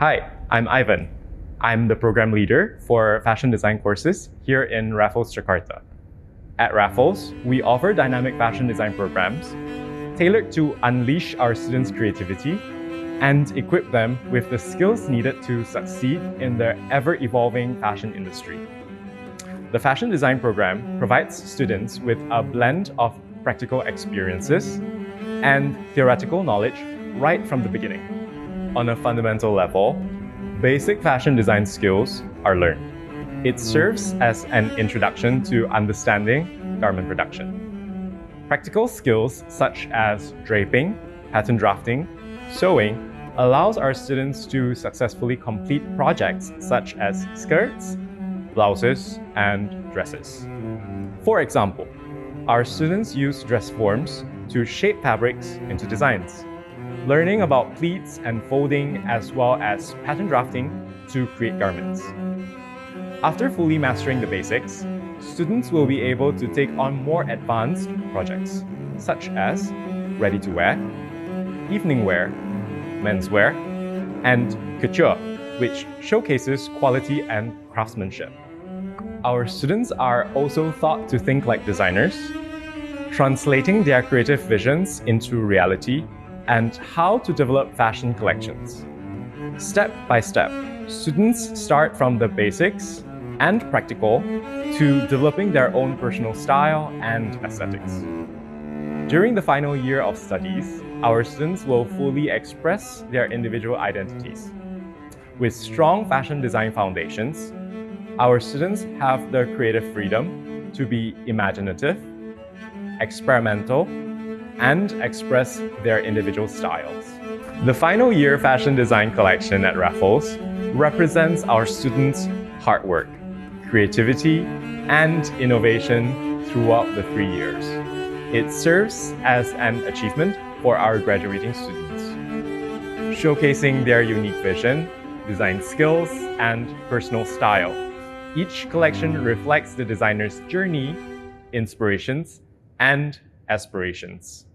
Hi, I'm Ivan. I'm the program leader for fashion design courses here in Raffles Jakarta. At Raffles, we offer dynamic fashion design programs tailored to unleash our students' creativity and equip them with the skills needed to succeed in the ever-evolving fashion industry. The fashion design program provides students with a blend of practical experiences and theoretical knowledge right from the beginning. On a fundamental level, basic fashion design skills are learned. It serves as an introduction to understanding garment production. Practical skills such as draping, pattern drafting, sewing allows our students to successfully complete projects such as skirts, blouses, and dresses. For example, our students use dress forms to shape fabrics into designs, learning about pleats and folding as well as pattern drafting to create garments. After fully mastering the basics, students will be able to take on more advanced projects, such as ready-to-wear, evening wear, menswear, and couture, which showcases quality and craftsmanship. Our students are also taught to think like designers, translating their creative visions into reality and how to develop fashion collections. Step by step, students start from the basics and practical to developing their own personal style and aesthetics. During the final year of studies, our students will fully express their individual identities. With strong fashion design foundations, our students have the creative freedom to be imaginative, experimental, and express their individual styles. The final year fashion design collection at Raffles represents our students' hard work, creativity, and innovation throughout the 3 years. It serves as an achievement for our graduating students, showcasing their unique vision, design skills, and personal style. Each collection reflects the designer's journey, inspirations, and aspirations.